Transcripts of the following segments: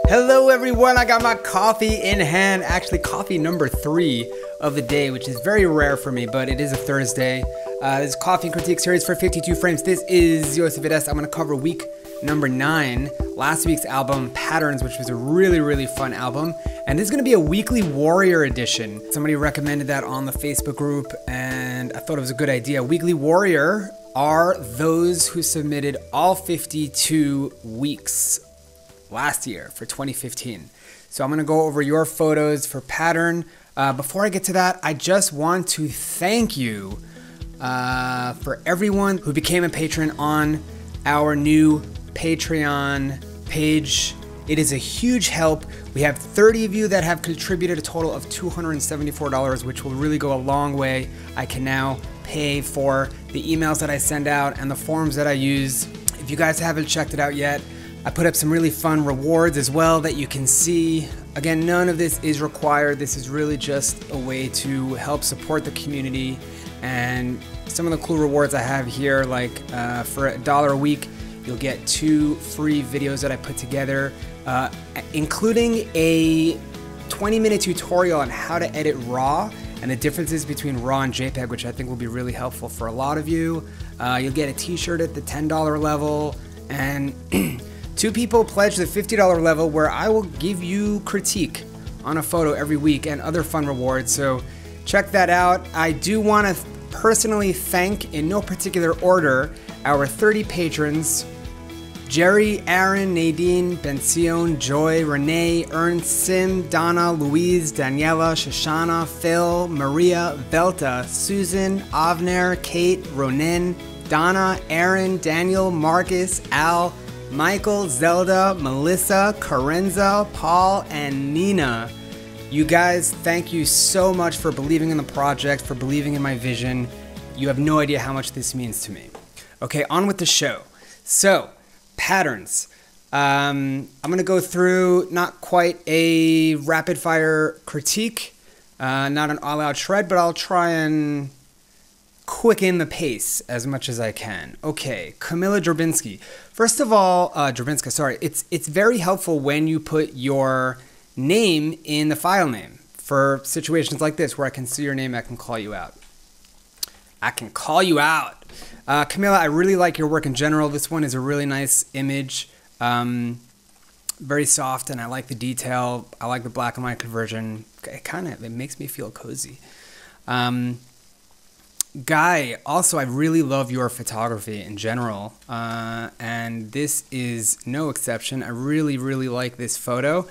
Hello everyone, I got my coffee in hand. Actually, coffee number 3 of the day, which is very rare for me, but it is a Thursday. This is Coffee and Critique series for 52 Frames. This is Yosef. I'm going to cover week number 9, last week's album, Patterns, which was a really fun album. And this is going to be a weekly Warrior edition. Somebody recommended that on the Facebook group, and I thought it was a good idea. Weekly Warrior are those who submitted all 52 weeks last year for 2015. So I'm going to go over your photos for Pattern. Before I get to that, I just want to thank you for everyone who became a patron on our new Patreon page. It is a huge help. We have 30 of you that have contributed a total of $274, which will really go a long way. I can now pay for the emails that I send out and the forms that I use. If you guys haven't checked it out yet, I put up some really fun rewards as well that you can see. Again, none of this is required. This is really just a way to help support the community. And some of the cool rewards I have here, like for $1 a week, you'll get 2 free videos that I put together, including a 20-minute tutorial on how to edit RAW and the differences between RAW and JPEG, which I think will be really helpful for a lot of you. You'll get a t-shirt at the $10 level, and 2 people pledge the $50 level, where I will give you critique on a photo every week and other fun rewards. So check that out. I do want to personally thank, in no particular order, our 30 patrons: Jerry, Aaron, Nadine, Bención, Joy, Renee, Ernst, Sim, Donna, Louise, Daniela, Shoshana, Phil, Maria, Velta, Susan, Avner, Kate, Ronen, Donna, Aaron, Daniel, Marcus, Al, Michael, Zelda, Melissa, Karenza, Paul, and Nina. You guys, thank you so much for believing in the project, for believing in my vision. You have no idea how much this means to me. Okay, on with the show. So, Patterns. I'm going to go through not quite a rapid fire critique, not an all-out shred, but I'll try and quicken the pace as much as I can. Okay, Camilla Drabinski. First of all, Drabinska, sorry. It's very helpful when you put your name in the file name for situations like this where I can see your name, I can call you out. I can call you out. Camilla, I really like your work in general. This one is a really nice image. Very soft, and I like the detail. I like the black and white conversion. It makes me feel cozy. Guy, also, I really love your photography in general, and this is no exception. I really like this photo.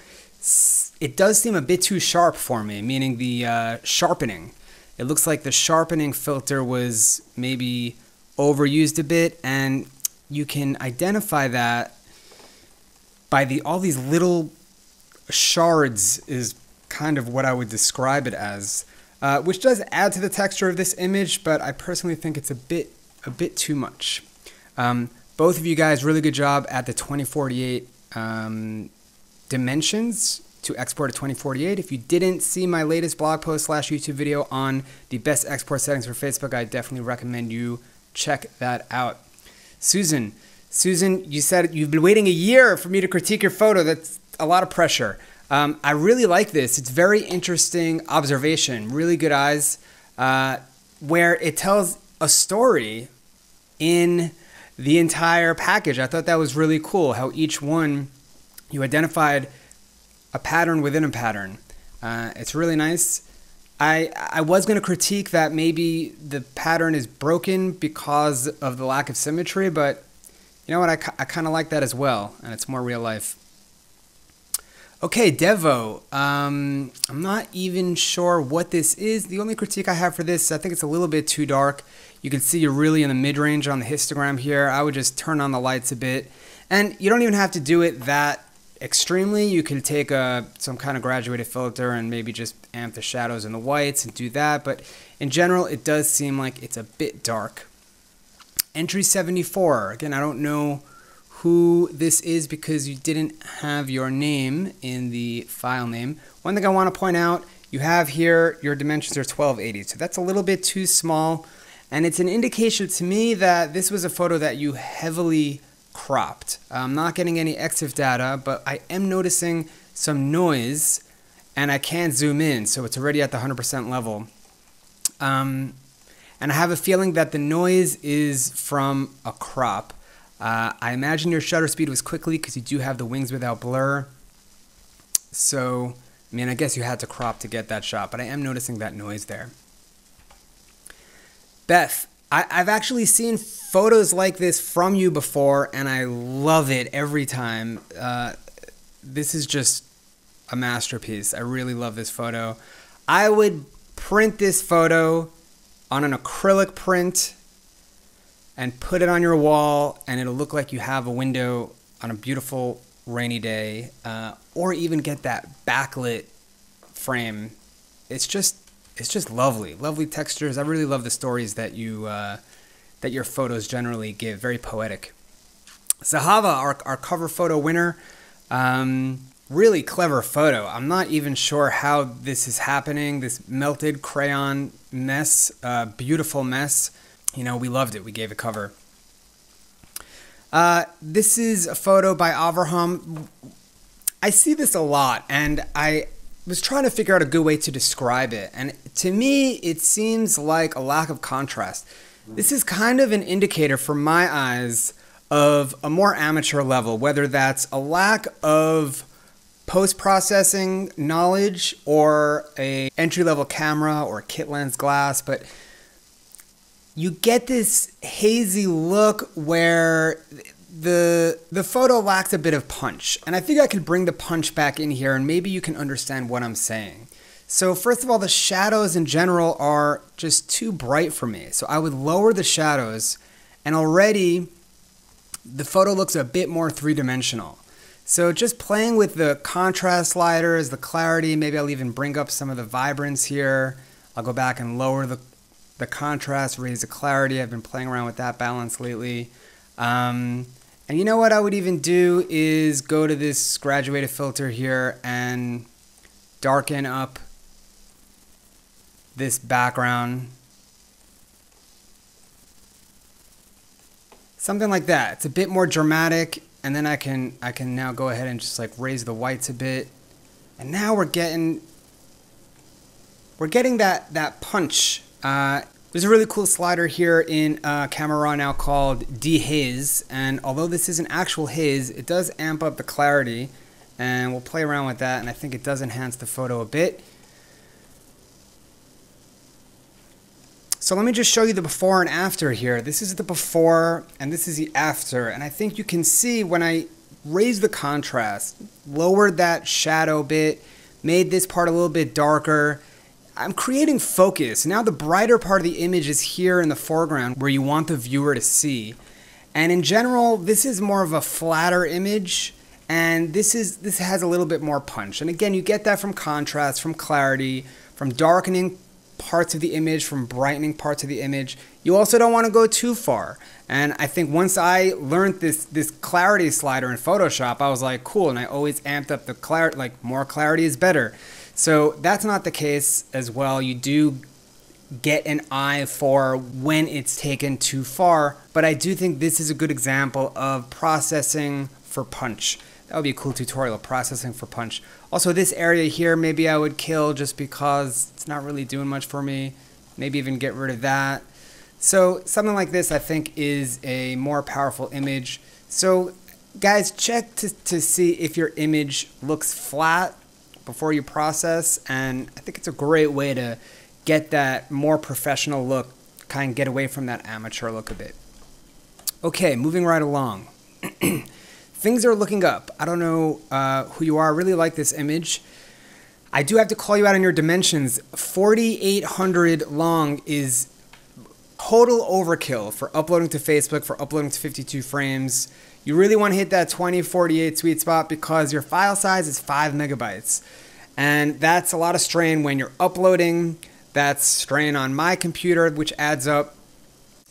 It does seem a bit too sharp for me, meaning the sharpening. It looks like the sharpening filter was maybe overused a bit, and you can identify that by all these little shards is kind of what I would describe it as. Which does add to the texture of this image, but I personally think it's a bit too much. Both of you guys, really good job at the 2048 dimensions to export to 2048. If you didn't see my latest blog post / YouTube video on the best export settings for Facebook, I definitely recommend you check that out. Susan, you said you've been waiting a year for me to critique your photo. That's a lot of pressure. I really like this. It's very interesting observation, really good eyes, where it tells a story in the entire package. I thought that was really cool, how each one you identified a pattern within a pattern. It's really nice. I was going to critique that maybe the pattern is broken because of the lack of symmetry, but you know what, I kind of like that as well, and it's more real life. Okay, Devo, I'm not even sure what this is. The only critique I have for this, I think it's a little bit too dark. You can see you're really in the mid-range on the histogram here. I would just turn on the lights a bit. And you don't even have to do it that extremely. You can take some kind of graduated filter and maybe just amp the shadows and the whites and do that. But in general, it does seem like it's a bit dark. Entry 74, again, I don't know who this is because you didn't have your name in the file name. One thing I want to point out, you have here your dimensions are 1280, so that's a little bit too small, and it's an indication to me that this was a photo that you heavily cropped. I'm not getting any EXIF data, but I am noticing some noise, and I can't zoom in, so it's already at the 100% level. And I have a feeling that the noise is from a crop. I imagine your shutter speed was quickly because you do have the wings without blur. So, I mean, I guess you had to crop to get that shot, but I am noticing that noise there. Beth, I've actually seen photos like this from you before, and I love it every time. This is just a masterpiece. I really love this photo. I would print this photo on an acrylic print and put it on your wall, and it'll look like you have a window on a beautiful rainy day, or even get that backlit frame. It's just lovely textures. I really love the stories that that your photos generally give. Very poetic. Zahava, our cover photo winner. Really clever photo. I'm not even sure how this is happening. This melted crayon mess, beautiful mess. You know, we loved it. We gave a cover. This is a photo by Avraham. I see this a lot, and I was trying to figure out a good way to describe it. And to me, it seems like a lack of contrast. This is kind of an indicator from my eyes of a more amateur level, whether that's a lack of post-processing knowledge or a entry-level camera or kit lens glass, but you get this hazy look where the photo lacks a bit of punch. And I think I could bring the punch back in here, and maybe you can understand what I'm saying. So first of all, the shadows in general are just too bright for me. So I would lower the shadows, and already the photo looks a bit more three-dimensional. So just playing with the contrast sliders, the clarity, maybe I'll even bring up some of the vibrance here. I'll go back and lower the contrast, raise the clarity. I've been playing around with that balance lately. And you know what I would even do is go to this graduated filter here and darken up this background. Something like that. It's a bit more dramatic, and then I can now go ahead and just like raise the whites a bit. And now we're getting that punch. There's a really cool slider here in Camera Raw now called dehaze, and although this isn't actual haze, it does amp up the clarity, and we'll play around with that, and I think it does enhance the photo a bit. So let me just show you the before and after here. This is the before, and this is the after, and I think you can see when I raised the contrast, lowered that shadow bit, made this part a little bit darker, I'm creating focus. Now the brighter part of the image is here in the foreground where you want the viewer to see. And in general, this is more of a flatter image, and this has a little bit more punch. And again, you get that from contrast, from clarity, from darkening parts of the image, from brightening parts of the image. You also don't want to go too far. And I think once I learned this clarity slider in Photoshop, I was like, cool, and I always amped up the clarity, like more clarity is better. So that's not the case as well. You do get an eye for when it's taken too far, but I do think this is a good example of processing for punch. That would be a cool tutorial, processing for punch. Also, this area here, maybe I would kill just because it's not really doing much for me. Maybe even get rid of that. So something like this, I think, is a more powerful image. So guys, check to see if your image looks flat before you process, and I think it's a great way to get that more professional look, kind of get away from that amateur look a bit. Okay, moving right along. Things are looking up. I don't know who you are. I really like this image. I do have to call you out on your dimensions. 4,800 long is total overkill for uploading to Facebook, for uploading to 52 frames. You really want to hit that 2048 sweet spot because your file size is 5 megabytes. And that's a lot of strain when you're uploading. That's strain on my computer, which adds up.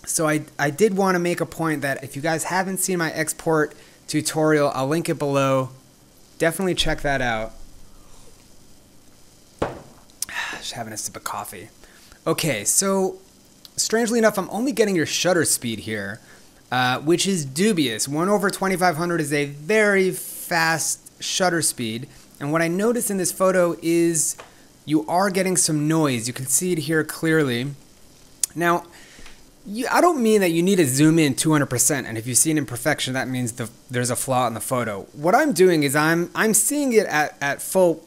So I did want to make a point that if you guys haven't seen my export tutorial, I'll link it below. Definitely check that out. Just having a sip of coffee. Okay, so strangely enough, I'm only getting your shutter speed here. which is dubious. 1/2500 is a very fast shutter speed. And what I notice in this photo is you are getting some noise. You can see it here clearly. Now, I don't mean that you need to zoom in 200%, and if you see an imperfection, that means there's a flaw in the photo. What I'm doing is I'm seeing it at full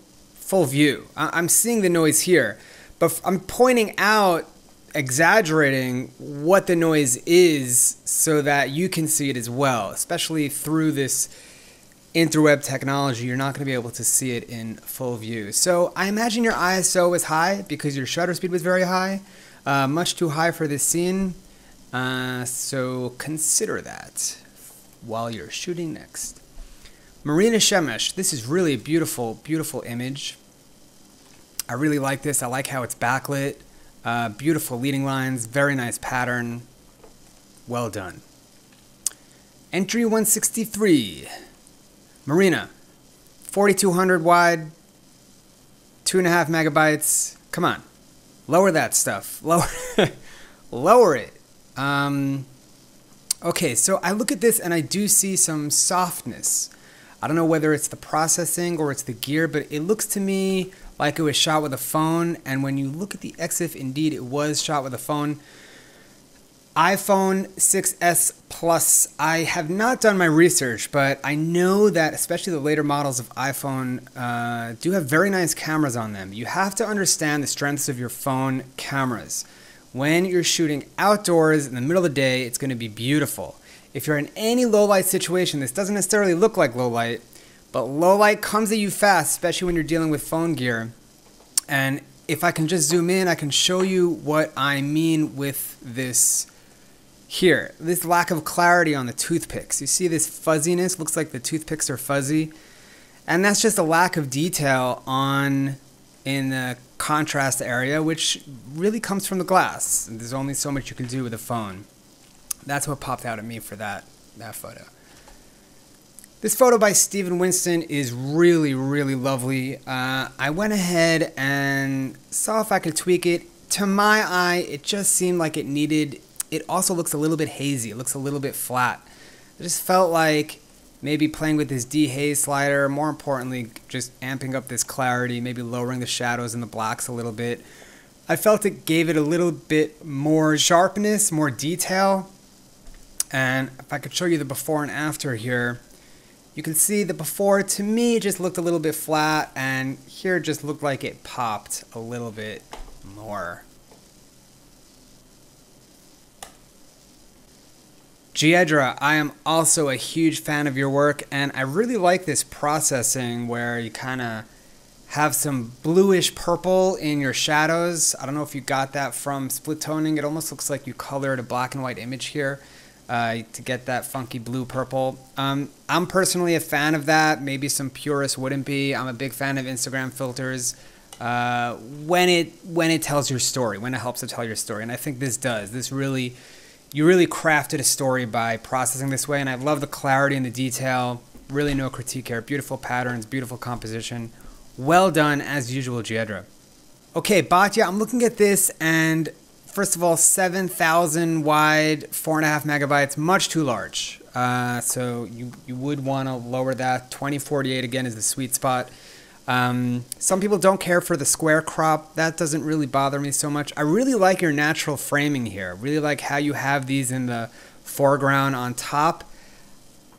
view. I'm seeing the noise here, but I'm pointing out, exaggerating what the noise is so that you can see it as well, especially through this interweb technology. You're not going to be able to see it in full view. So I imagine your ISO was high because your shutter speed was very high, much too high for this scene. So consider that while you're shooting next. Marina Shemesh. This is really a beautiful, beautiful image. I really like this. I like how it's backlit. Beautiful leading lines. Very nice pattern. Well done. Entry 163. Marina. 4200 wide. 2.5 megabytes. Come on. Lower that stuff. Lower it. Okay, so I look at this and I do see some softness. I don't know whether it's the processing or it's the gear, but it looks to me like it was shot with a phone. And when you look at the EXIF, indeed it was shot with a phone. iPhone 6s Plus. I have not done my research, but I know that especially the later models of iPhone do have very nice cameras on them. You have to understand the strengths of your phone cameras. When you're shooting outdoors in the middle of the day, it's going to be beautiful. If you're in any low light situation, this doesn't necessarily look like low light, but low light comes at you fast, especially when you're dealing with phone gear. And if I can just zoom in, I can show you what I mean with this here. This lack of clarity on the toothpicks. You see this fuzziness? Looks like the toothpicks are fuzzy. And that's just a lack of detail in the contrast area, which really comes from the glass. And there's only so much you can do with a phone. That's what popped out at me for that photo. This photo by Stephen Winston is really, really lovely. I went ahead and saw if I could tweak it. To my eye, it just seemed like it also looks a little bit hazy. It looks a little bit flat. I just felt like maybe playing with this dehaze slider, more importantly, just amping up this clarity, maybe lowering the shadows and the blacks a little bit. I felt it gave it a little bit more sharpness, more detail. And if I could show you the before and after here, you can see the before, to me, just looked a little bit flat, and here just looked like it popped a little bit more. Giedra, I am also a huge fan of your work, and I really like this processing where you kind of have some bluish purple in your shadows. I don't know if you got that from split toning. It almost looks like you colored a black and white image here to get that funky blue purple. I'm personally a fan of that. Maybe some purists wouldn't be. I'm a big fan of Instagram filters when it tells your story, when it helps to tell your story, and I think this does. You really crafted a story by processing this way, and I love the clarity and the detail. Really no critique here. Beautiful patterns, beautiful composition. Well done, as usual, Giedra. Okay, Batya, I'm looking at this, and first of all, 7,000 wide, 4.5 megabytes, much too large. So you would want to lower that. 2048, again, is the sweet spot. Some people don't care for the square crop. That doesn't really bother me so much. I really like your natural framing here. Really like how you have these in the foreground on top.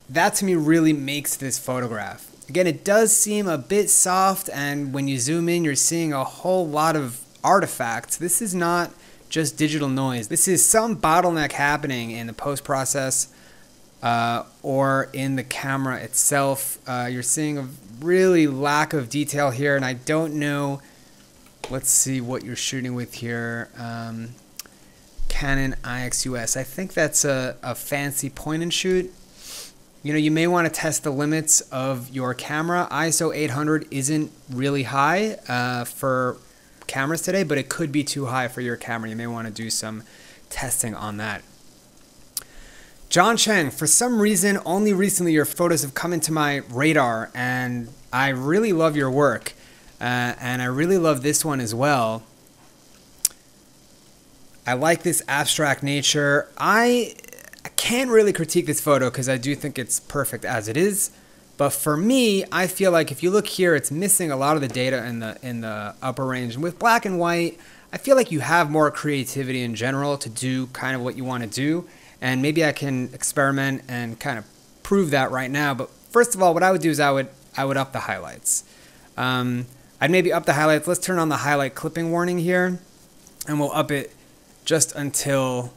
That to me really makes this photograph. Again, it does seem a bit soft, and when you zoom in, you're seeing a whole lot of artifacts. This is not just digital noise. This is some bottleneck happening in the post-process or in the camera itself. You're seeing a really lack of detail here, and I don't know. Let's see what you're shooting with here. Canon IXUS. I think that's a fancy point and shoot. You know, you may want to test the limits of your camera. ISO 800 isn't really high for cameras today, but it could be too high for your camera. You may want to do some testing on that. John Cheng, for some reason, only recently your photos have come into my radar, and I really love your work, and I really love this one as well. I like this abstract nature. I can't really critique this photo because I do think it's perfect as it is. But for me, I feel like if you look here, it's missing a lot of the data in the upper range. And with black and white, I feel like you have more creativity in general to do kind of what you want to do. And maybe I can experiment and kind of prove that right now. But first of all, what I would do is I would up the highlights. I'd maybe up the highlights. Let's turn on the highlight clipping warning here. And we'll up it just until...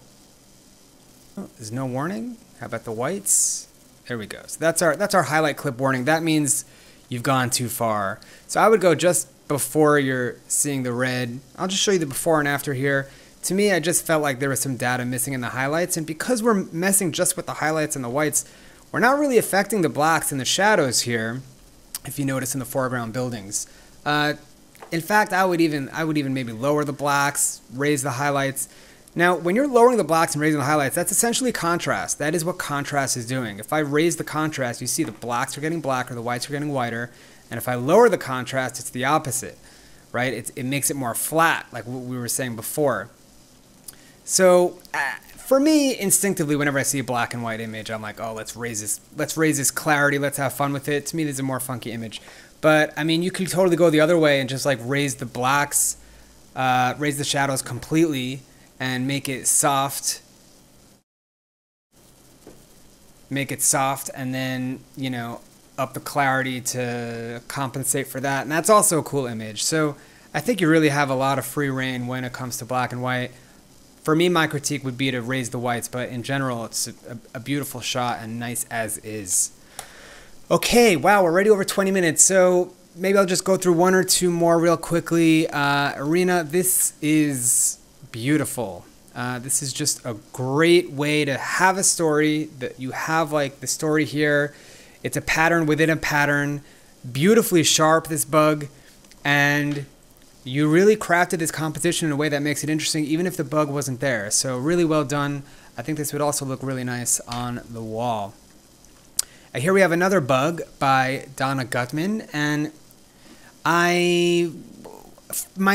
Oh, there's no warning. How about the whites? There we go. So that's our highlight clip warning. That means you've gone too far. So I would go just before you're seeing the red. I'll just show you the before and after here. To me, I just felt like there was some data missing in the highlights. And because we're messing just with the highlights and the whites, we're not really affecting the blacks and the shadows here, if you notice in the foreground buildings. In fact, I would even maybe lower the blacks, raise the highlights. Now, when you're lowering the blacks and raising the highlights, that's essentially contrast. That is what contrast is doing. If I raise the contrast, you see the blacks are getting blacker, the whites are getting whiter. And if I lower the contrast, it's the opposite, right? It makes it more flat, like what we were saying before. So for me, instinctively, whenever I see a black and white image, I'm like, oh, let's raise this clarity, let's have fun with it. To me, this is a more funky image. But I mean, you could totally go the other way and just like raise the blacks, raise the shadows completely, and make it soft, and then, you know, up the clarity to compensate for that. And that's also a cool image. So I think you really have a lot of free reign when it comes to black and white. For me, my critique would be to raise the whites, but in general, it's a beautiful shot and nice as is. Okay, wow, we're already over 20 minutes. So maybe I'll just go through one or two more real quickly. Arena, this is beautiful. This is just a great way to have a story that you have, like the story here. It's a pattern within a pattern, beautifully sharp, this bug, and you really crafted this composition in a way that makes it interesting even if the bug wasn't there. So really well done. I think this would also look really nice on the wall. Here we have another bug by Donna Gutman, and my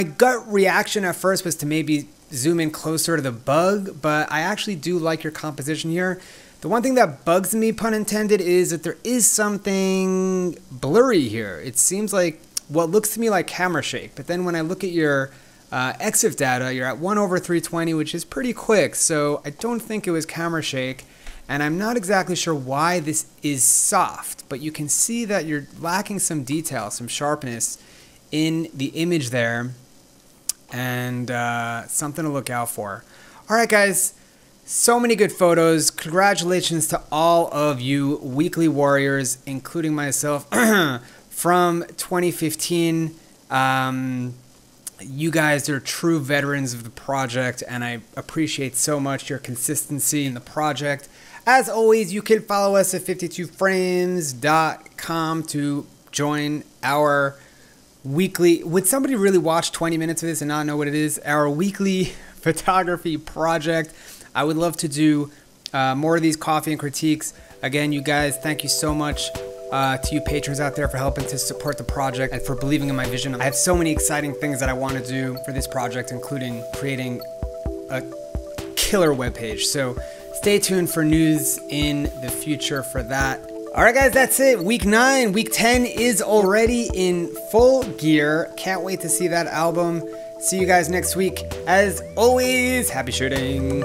gut reaction at first was to maybe zoom in closer to the bug, but I actually do like your composition here. The one thing that bugs me, pun intended, is that there is something blurry here. It seems like what looks to me like camera shake, but then when I look at your EXIF data, you're at 1/320, which is pretty quick, so I don't think it was camera shake, and I'm not exactly sure why this is soft, but you can see that you're lacking some detail, some sharpness in the image there, and something to look out for. All right, guys, so many good photos. Congratulations to all of you weekly warriors, including myself, from 2015. You guys are true veterans of the project, and I appreciate so much your consistency in the project. As always, you can follow us at 52frames.com to join our weekly... Would somebody really watch 20 minutes of this and not know what it is? Our weekly photography project. I would love to do more of these coffee and critiques. Again, you guys, thank you so much to you patrons out there for helping to support the project and for believing in my vision. I have so many exciting things that I want to do for this project, including creating a killer webpage. So stay tuned for news in the future for that. All right, guys, that's it. Week 9, week 10 is already in full gear. Can't wait to see that album. See you guys next week. As always, happy shooting.